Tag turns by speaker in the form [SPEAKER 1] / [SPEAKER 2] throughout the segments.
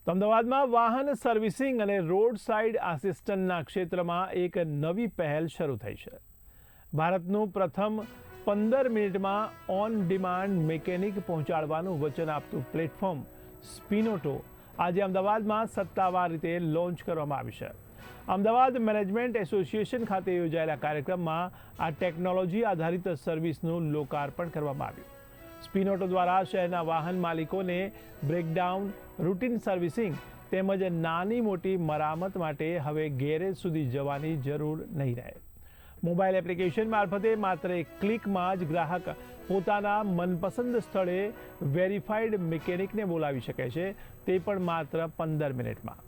[SPEAKER 1] તો અમદાવાદમાં વાહન સર્વિસિંગ અને રોડ સાઇડ આસિસ્ટન્ટના ક્ષેત્રમાં એક નવી પહેલ શરૂ થઈ છે. ભારતનું પ્રથમ 15 મિનિટમાં ઓન ડિમાન્ડ મેકેનિક પહોંચાડવાનું વચન આપતું પ્લેટફોર્મ સ્પિનોટો આજે અમદાવાદમાં સત્તાવાર રીતે લોન્ચ કરવામાં આવ્યું છે. અમદાવાદ મેનેજમેન્ટ એસોસિએશન ખાતે યોજાયેલા કાર્યક્રમમાં આ ટેકનોલોજી આધારિત સર્વિસનું લોકાર્પણ કરવામાં આવ્યું. સ્પિનોટો દ્વારા શહેરના વાહન માલિકોને બ્રેકડાઉન, રૂટીન સર્વિસિંગ તેમજ નાની મોટી મરામત માટે હવે ગેરેજ સુધી જવાની જરૂર નહીં રહે. મોબાઈલ એપ્લિકેશન મારફતે માત્ર એક ક્લિકમાં જ ગ્રાહક પોતાના મનપસંદ સ્થળે વેરીફાઈડ મિકેનિકને બોલાવી શકે છે, તે પણ માત્ર 15 મિનિટમાં.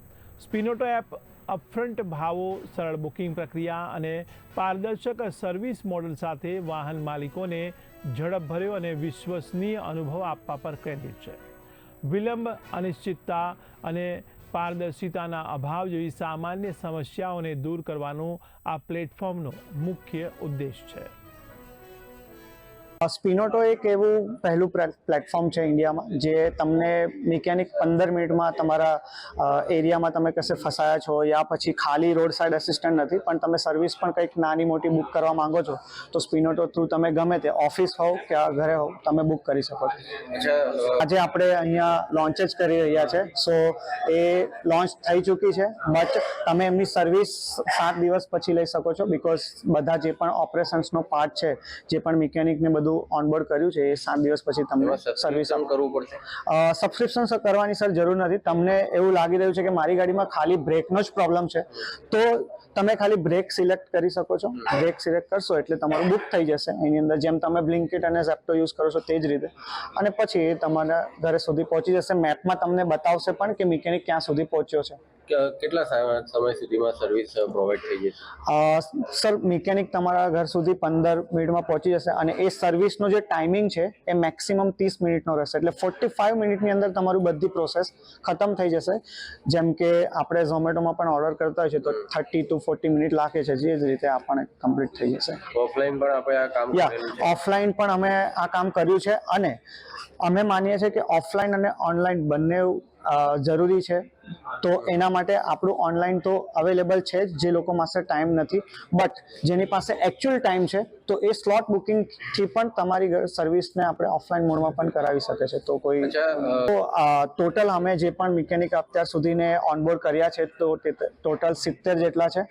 [SPEAKER 1] સ્પિનોટો એપ અપફ્રન્ટ ભાવો, સરળ બુકિંગ પ્રક્રિયા અને પારદર્શક સર્વિસ મોડલ સાથે વાહન માલિકોને ઝડપભર્યો અને વિશ્વસનીય અનુભવ આપવા પર કેન્દ્રિત છે. વિલંબ, અનિશ્ચિતતા અને પારદર્શિતાના અભાવ જેવી સામાન્ય સમસ્યાઓને દૂર કરવાનો આ પ્લેટફોર્મનો મુખ્ય ઉદ્દેશ છે.
[SPEAKER 2] સ્પિનોટો એક એવું પહેલું પ્લેટફોર્મ છે ઇન્ડિયામાં જે તમને મિકેનિક 15 મિનિટમાં તમારા એરિયામાં તમે કશે ફસાયા છો યા પછી ખાલી રોડ સાઇડ અસિસ્ટન્ટ નથી પણ તમે સર્વિસ પણ કંઈક નાની મોટી બુક કરવા માંગો છો તો સ્પિનોટો થ્રુ તમે ગમે તે ઓફિસ હોવ કે ઘરે હોવ તમે બુક કરી શકો છો. આજે આપણે અહીંયા લોન્ચ જ કરી રહ્યા છે. સો એ લોન્ચ થઈ ચૂકી છે, બટ તમે એમની સર્વિસ 7 દિવસ પછી લઈ શકો છો બિકોઝ બધા જે પણ ઓપરેશન્સનો પાર્ટ છે, જે પણ મિકેનિકને બધું ઓનબોર્ડ કર્યું છે એ 7 દિવસ પછી તમને સર્વિસ કરવું પડશે. સબસ્ક્રિપ્શન કરવાની સર જરૂર નથી. તમને એવું લાગી રહ્યું છે કે મારી ગાડીમાં ખાલી બ્રેકનો જ પ્રોબ્લેમ છે તો તમે ખાલી બ્રેક સિલેક્ટ કરી શકો છો. બ્રેક સિલેક્ટ કરશો એટલે તમારું બુક થઈ જશે એની અંદર, જેમ તમે બ્લિંકિટ અને ઝેપ્ટો યુઝ કરો છો તે જ રીતે, અને પછી એ તમારા ઘરે સુધી પહોંચી જશે. મેપમાં તમને બતાવશે પણ કે મિકેનિક ક્યાં સુધી પહોંચ્યો છે.
[SPEAKER 3] કેટલા સમય સુધીમાં સર્વિસ પ્રોવાઈડ થઈ જશે?
[SPEAKER 2] સર મિકેનિક તમારા ઘર સુધી 15 મિનિટમાં પહોંચી જશે અને એ સર્વિસનો જે ટાઈમિંગ છે એ મેક્સિમમ 30 મિનિટનો રહેશે. એટલે 45 મિનિટની અંદર તમારું બધી પ્રોસેસ ખતમ થઈ જશે. જેમ કે આપણે ઝોમેટોમાં પણ ઓર્ડર કરતા હોય છે તો 30 to 40 મિનિટ લાગે છે, જે જ રીતે આપણને કમ્પ્લીટ થઈ જશે.
[SPEAKER 3] ઓફલાઈન પણ આપણે આ કામ કરેલું છે?
[SPEAKER 2] ઓફલાઈન પણ અમે આ કામ કર્યું છે અને અમે માનીએ છીએ કે ઓફલાઈન અને ઓનલાઈન બંને જરૂરી છે. તો એના માટે આપણું ઓનલાઈન તો અવેલેબલ છે જ, જે લોકો પાસે ટાઈમ નથી, બટ જેની પાસે એકચ્યુઅલ ટાઈમ છે તો એ સ્લોટ બુકિંગથી પણ તમારી સર્વિસને આપણે ઓફલાઈન મોડમાં પણ કરાવી શકે છે. તો કોઈ ટોટલ અમે જે પણ મિકેનિક અત્યાર સુધીને ઓનબોર્ડ કર્યા છે તો ટોટલ 70 જેટલા છે